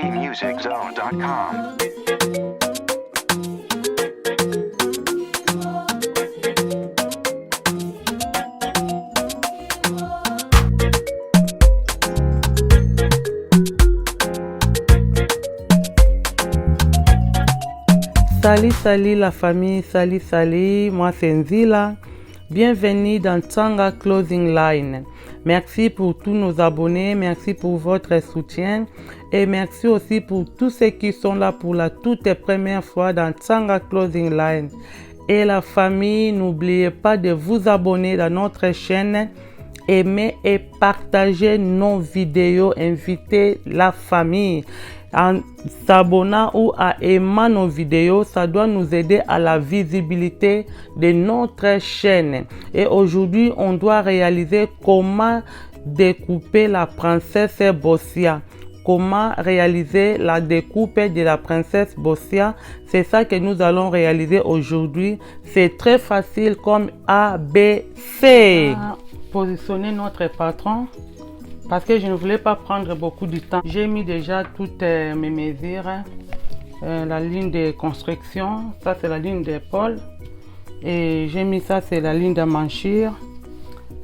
FreeMusicZone.com. Salut la famille, salut, moi c'est Nzila. Bienvenue dans Tsanga Clothing Line. Merci pour tous nos abonnés, merci pour votre soutien et merci aussi pour tous ceux qui sont là pour la toute première fois dans Tsanga Clothing Line. Et la famille, n'oubliez pas de vous abonner dans notre chaîne, aimer et partager nos vidéos, invitez la famille. En s'abonnant ou à aimer nos vidéos, ça doit nous aider à la visibilité de notre chaîne. Et aujourd'hui, on doit réaliser comment découper la princesse Bossia. Comment réaliser la découpe de la princesse Bossia. C'est ça que nous allons réaliser aujourd'hui. C'est très facile comme ABC. Positionner notre patron. Parce que je ne voulais pas prendre beaucoup de temps. J'ai mis déjà toutes mes mesures. La ligne de construction, ça c'est la ligne d'épaule. Et j'ai mis ça, c'est la ligne de manchure.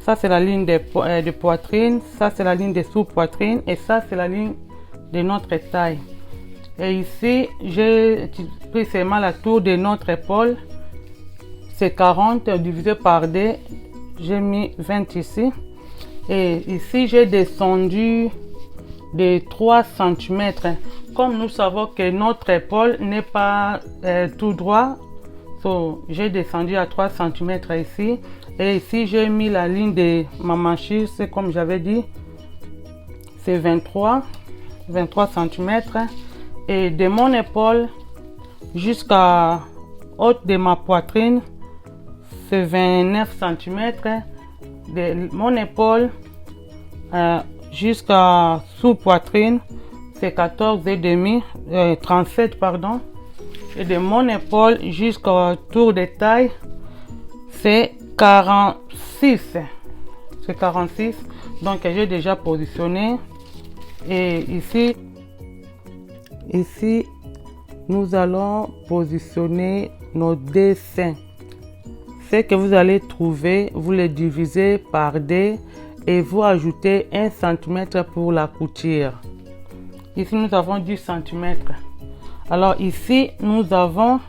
Ça c'est la ligne de poitrine. Ça c'est la ligne de sous-poitrine. Et ça c'est la ligne de notre taille. Et ici, j'ai pris seulement la tour de notre épaule. C'est 40 divisé par 2. J'ai mis 20 ici. Et ici, j'ai descendu de 3 cm. Comme nous savons que notre épaule n'est pas tout droit, j'ai descendu à 3 cm ici. Et ici, j'ai mis la ligne de ma manchure, c'est comme j'avais dit, c'est 23 cm. Et de mon épaule jusqu'à haute de ma poitrine, c'est 29 cm. De mon épaule jusqu'à sous poitrine, c'est 37 pardon. Et de mon épaule jusqu'au tour de taille, c'est 46. C'est 46. Donc j'ai déjà positionné. Et ici, nous allons positionner nos dessins. Ce que vous allez trouver, vous les divisez par 2 et vous ajoutez 1 cm pour la couture. Ici, nous avons 10 cm. Alors ici, nous avons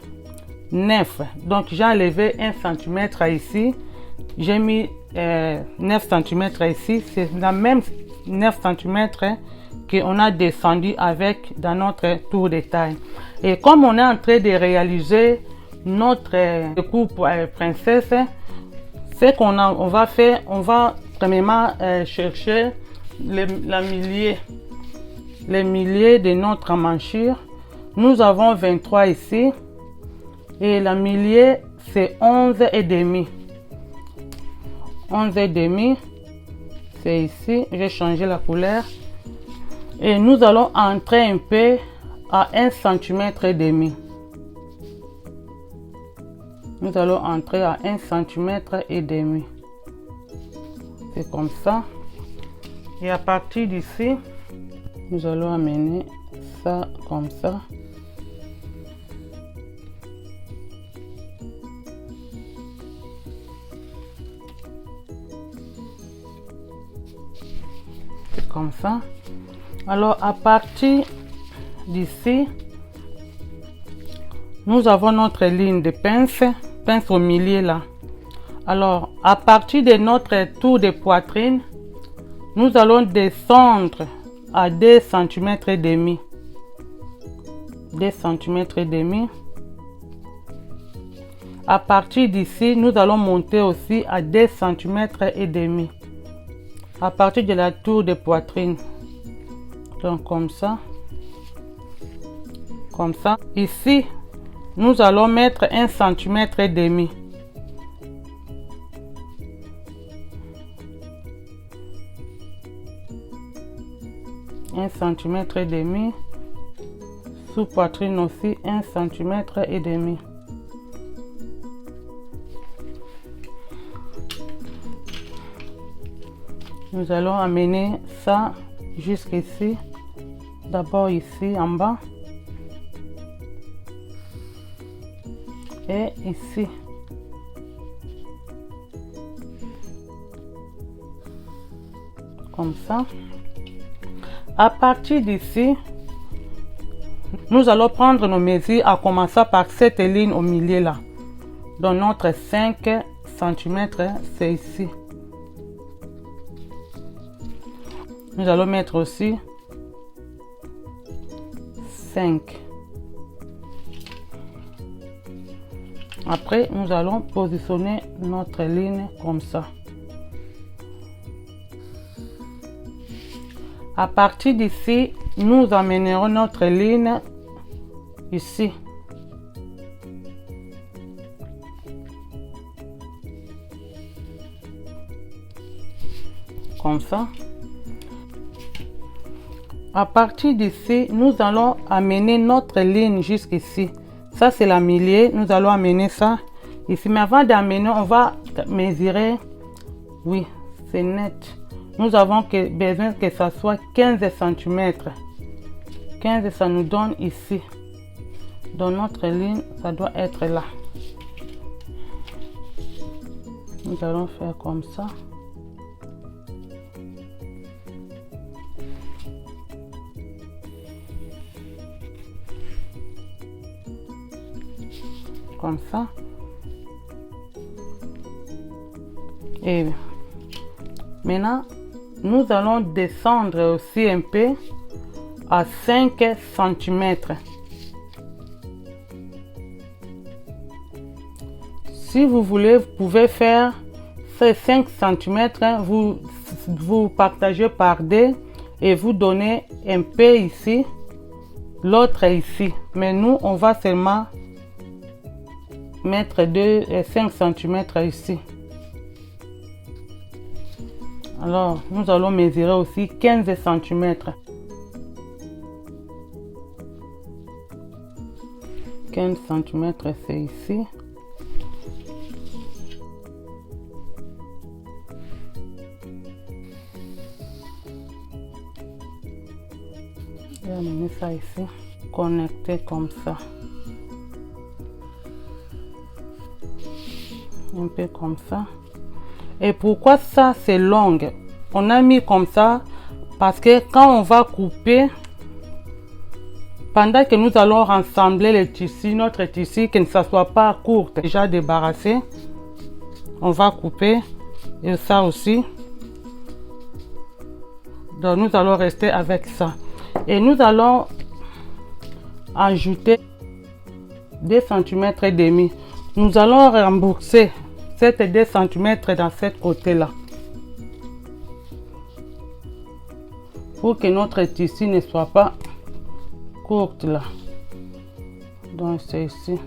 9. Donc, j'ai enlevé 1 cm ici. J'ai mis 9 cm ici. C'est la même 9 cm qu'on a descendu avec dans notre tour de taille. Et comme on est en train de réaliser notre découpe princesse, ce qu'on va faire, on va premièrement chercher les milliers de notre manchure. Nous avons 23 ici et la millier c'est 11 et demi. 11 et demi, c'est ici. J'ai changé la couleur et nous allons entrer un peu à 1 cm et demi. Nous allons entrer à 1 cm et demi. C'est comme ça. Et à partir d'ici, nous allons amener ça comme ça. C'est comme ça. Alors à partir d'ici, nous avons notre ligne de pince au milieu là. Alors à partir de notre tour de poitrine, nous allons descendre à 2 cm et demi. 2 cm et demi. À partir d'ici, nous allons monter aussi à 2 cm et demi. À partir de la tour de poitrine. Donc comme ça. Comme ça. Ici, nous allons mettre 1 cm et demi. Un centimètre et demi. Sous poitrine aussi 1 cm et demi. Nous allons amener ça jusqu'ici. D'abord ici en bas. Et ici. Comme ça. À partir d'ici, nous allons prendre nos mesures en commençant par cette ligne au milieu là. Donc notre 5 cm, c'est ici. Nous allons mettre aussi 5. Après, nous allons positionner notre ligne comme ça. À partir d'ici, nous amènerons notre ligne ici. Comme ça. À partir d'ici, nous allons amener notre ligne jusqu'ici. Ça, c'est la milieu. Nous allons amener ça ici. Mais avant d'amener, on va mesurer. Oui, c'est net. Nous avons besoin que ça soit 15 cm. 15, ça nous donne ici. Dans notre ligne, ça doit être là. Nous allons faire comme ça. Comme ça. Et maintenant, nous allons descendre aussi un peu à 5 cm. Si vous voulez, vous pouvez faire ces 5 cm, vous partagez par deux et vous donnez un peu ici, l'autre ici. Mais nous, on va seulement mettre 5 cm ici. Alors, nous allons mesurer aussi 15 cm. 15 cm, c'est ici. Je vais amener ça ici. Connecter comme ça. Un peu comme ça. Et pourquoi ça c'est long? On a mis comme ça parce que quand on va couper, pendant que nous allons rassembler le tissu, notre tissu, que ça ne soit pas court, déjà débarrassé, on va couper. Et ça aussi. Donc nous allons rester avec ça. Et nous allons ajouter 2 cm et demi. Nous allons rembourser cette 2 cm dans ce côté-là. Pour que notre tissu ne soit pas court là. Donc c'est ici.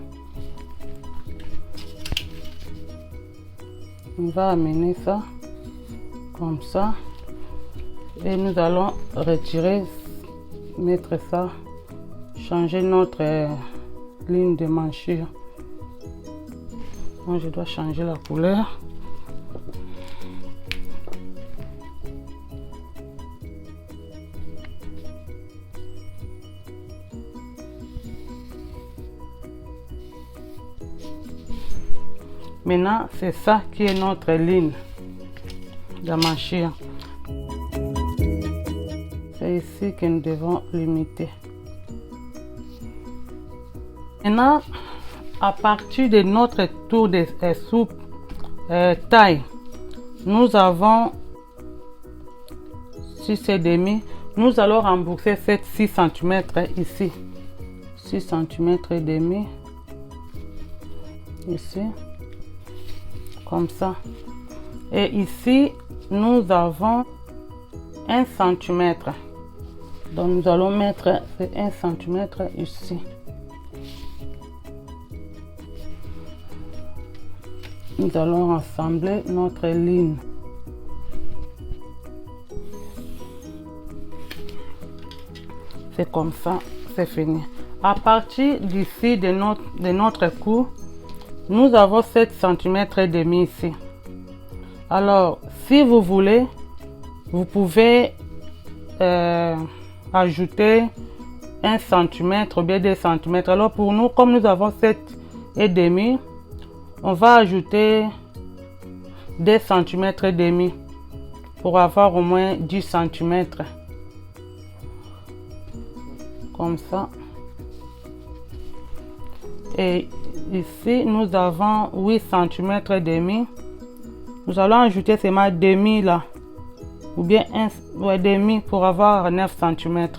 On va amener ça comme ça. Et nous allons retirer, mettre ça, changer notre ligne de manchure. Donc je dois changer la couleur. Maintenant, c'est ça qui est notre ligne de manchure. C'est ici que nous devons limiter. Maintenant, à partir de notre tour de soupe taille, nous avons 6,5. Nous allons rembourser cette 6 cm ici. 6 cm et demi. Ici. Comme ça. Et ici, nous avons 1 cm. Donc nous allons mettre 1 cm ici. Nous allons rassembler notre ligne. C'est comme ça, c'est fini. À partir d'ici de notre cou, nous avons 7 cm et demi ici. Alors, si vous voulez, vous pouvez ajouter 1 cm ou bien 2 cm. Alors pour nous, comme nous avons 7,5, on va ajouter 2 cm et demi pour avoir au moins 10 cm. Comme ça. Et ici, nous avons 8 cm et demi. Nous allons ajouter seulement demi là. Ou bien un demi pour avoir 9 cm.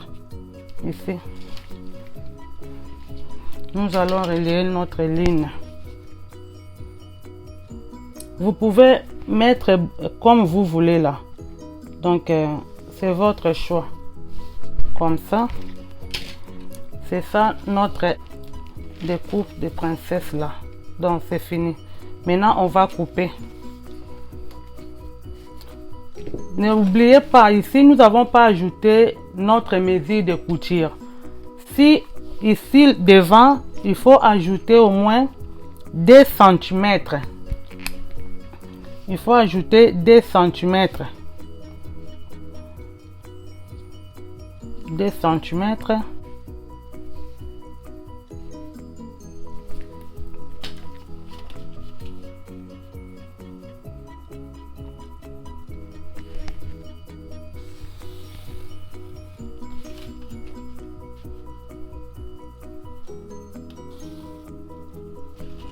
Ici. Nous allons relier notre ligne. Vous pouvez mettre comme vous voulez là. Donc, c'est votre choix. Comme ça. C'est ça notre découpe de princesse là. Donc, c'est fini. Maintenant, on va couper. N'oubliez pas, ici, nous n'avons pas ajouté notre mesure de couture. Si ici, devant, il faut ajouter au moins 2 cm. Il faut ajouter 2 cm. 2 cm.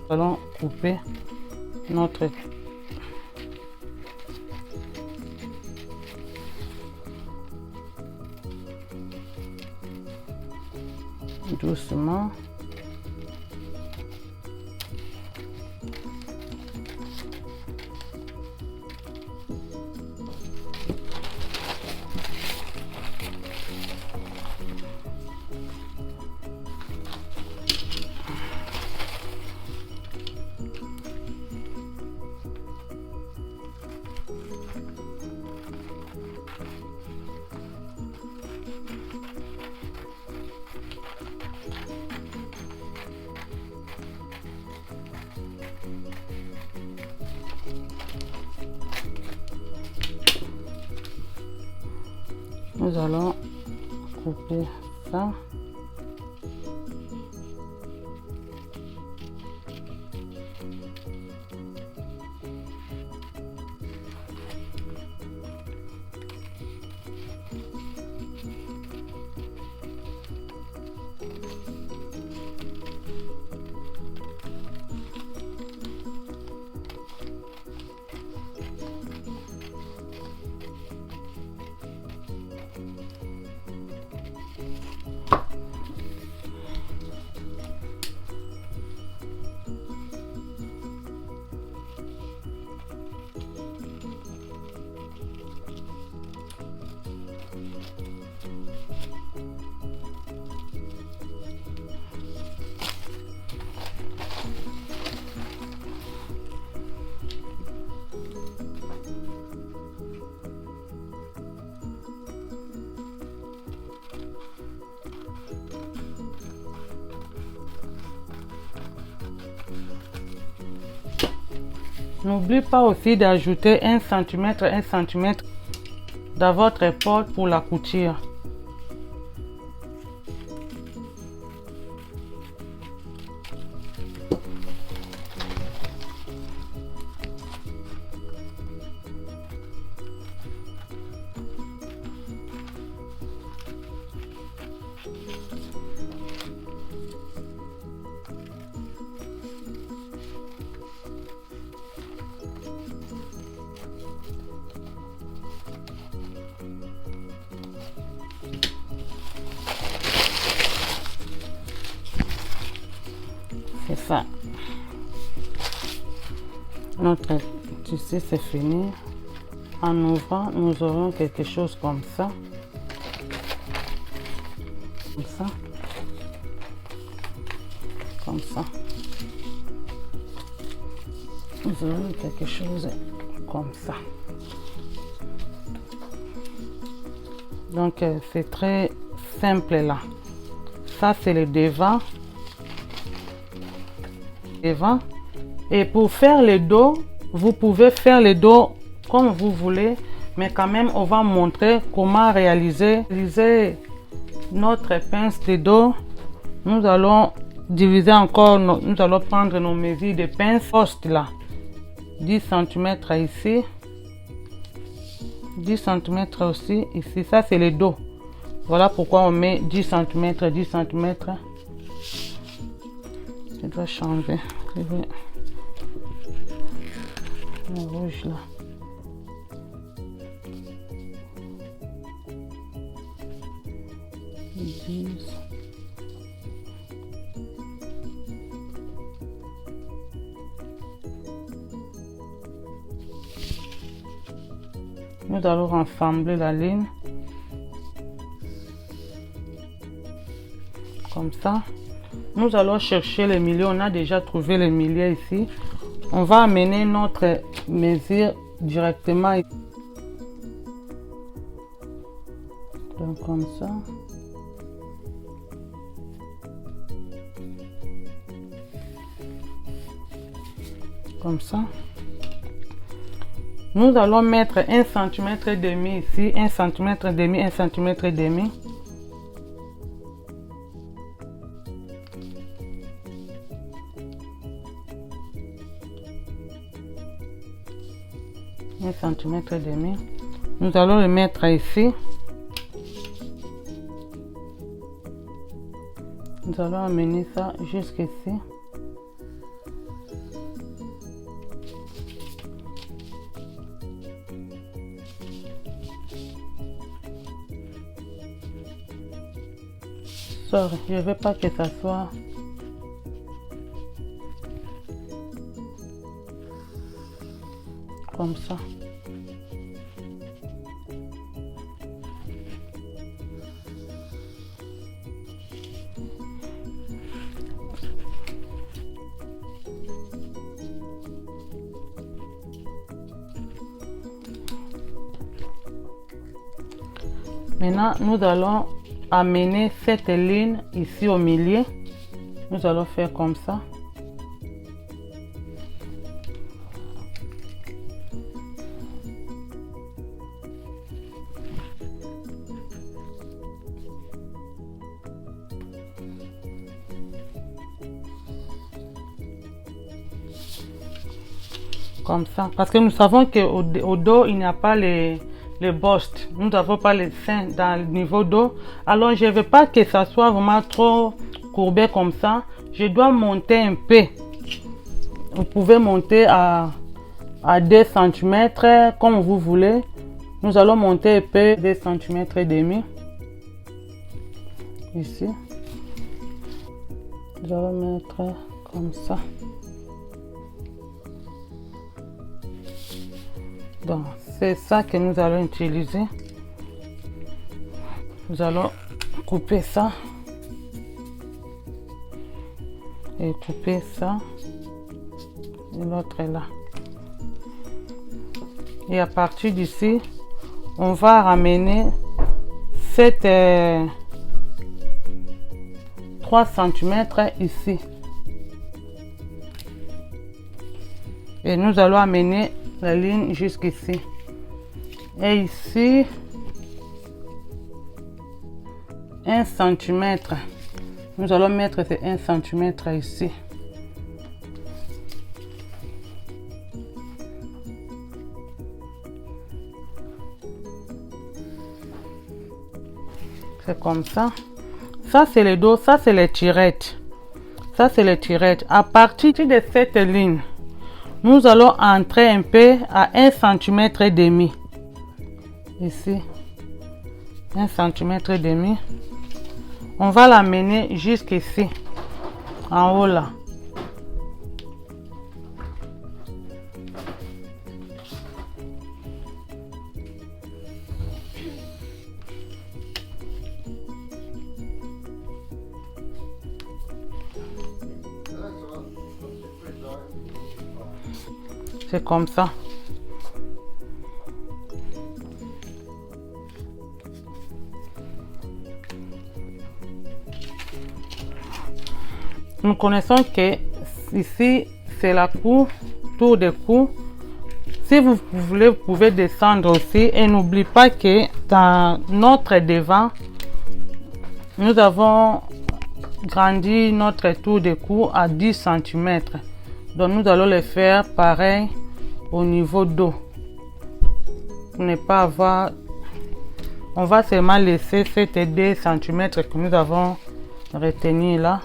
Nous allons couper notre doucement. Nous allons couper ça. N'oubliez pas aussi d'ajouter 1 cm dans votre épaule pour la couture. C'est ça. Notre tissu c'est fini. En ouvrant, nous aurons quelque chose comme ça. Comme ça. Comme ça. Nous aurons quelque chose comme ça. Donc c'est très simple là. Ça c'est le devant. Et pour faire le dos, vous pouvez faire le dos comme vous voulez, mais quand même on va montrer comment réaliser notre pince de dos. Nous allons diviser encore, nous allons prendre nos mesures de pince poste là. 10 cm ici. 10 cm aussi ici. Ça c'est le dos. Voilà pourquoi on met 10 cm, 10 cm. Je dois changer. Je vais... Le rouge là. Nous allons rassembler la ligne comme ça. Nous allons chercher le milieu. On a déjà trouvé le milieu ici. On va amener notre mesure directement donc comme ça. Comme ça. Nous allons mettre 1 cm et demi ici, 1 cm et demi, 1 cm et demi. Un centimètre et demi. Nous allons le mettre ici. Nous allons amener ça jusqu'ici. Je ne veux pas que ça soit comme ça. Maintenant, nous allons amener cette ligne ici au milieu. Nous allons faire comme ça. Comme ça. Parce que nous savons qu'au dos, il n'y a pas les bustes. Nous n'avons pas les seins dans le niveau dos. Alors, je ne veux pas que ça soit vraiment trop courbé comme ça. Je dois monter un peu. Vous pouvez monter à 2 cm comme vous voulez. Nous allons monter un peu 2 cm et demi. Ici. Nous allons mettre comme ça. Donc, c'est ça que nous allons utiliser. Nous allons couper ça. Et couper ça. Et l'autre est là. Et à partir d'ici, on va ramener cette 3 cm ici. Et nous allons amener la ligne jusqu'ici. Et ici, 1 cm. Nous allons mettre ces 1 cm ici. C'est comme ça. Ça, c'est le dos. Ça, c'est les tirettes. Ça, c'est les tirettes. À partir de cette ligne, nous allons entrer un peu à 1 cm et demi. Ici. 1 cm et demi. On va l'amener jusqu'ici. En haut là. C'est comme ça. Nous connaissons que ici, c'est la cou, tour de cou. Si vous voulez, vous pouvez descendre aussi. Et n'oubliez pas que dans notre devant, Nous avons grandi notre tour de cou à 10 cm. Donc nous allons le faire pareil au niveau dos. Pour ne pas avoir... On va seulement laisser ces 2 cm que nous avons retenu là.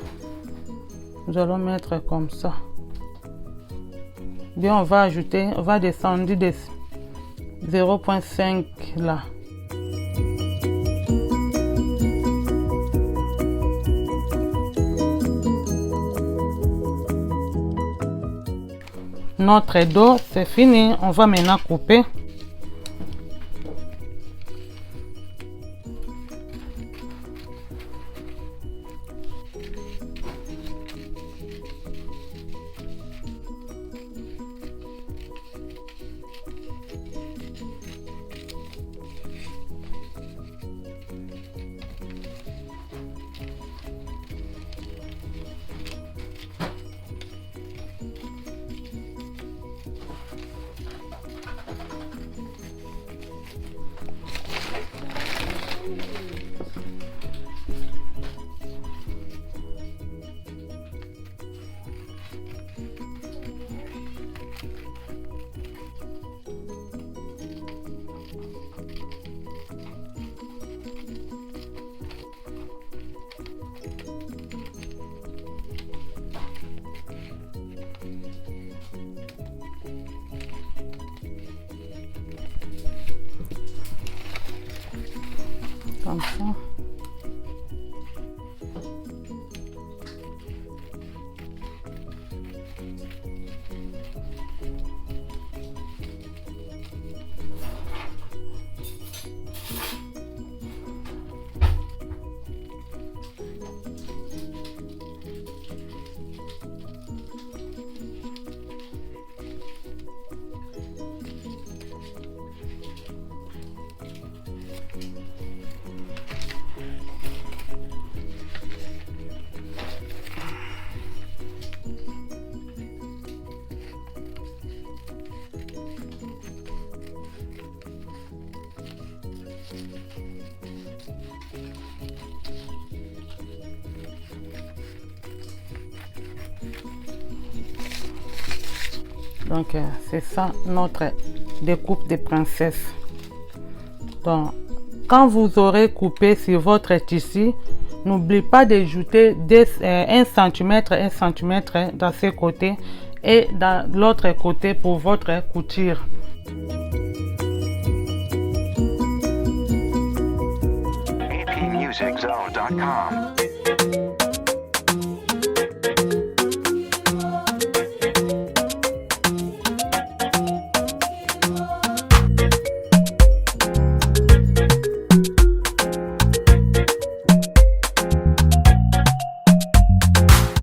Nous allons mettre comme ça. Bien, on va ajouter, on va descendre de 0,5 là. Notre dos, c'est fini. On va maintenant couper. Comme ça. Donc c'est ça notre découpe de princesse. Donc quand vous aurez coupé sur votre tissu, n'oubliez pas d'ajouter 1 cm dans ce côté et dans l'autre côté pour votre couture. APmusicZone.com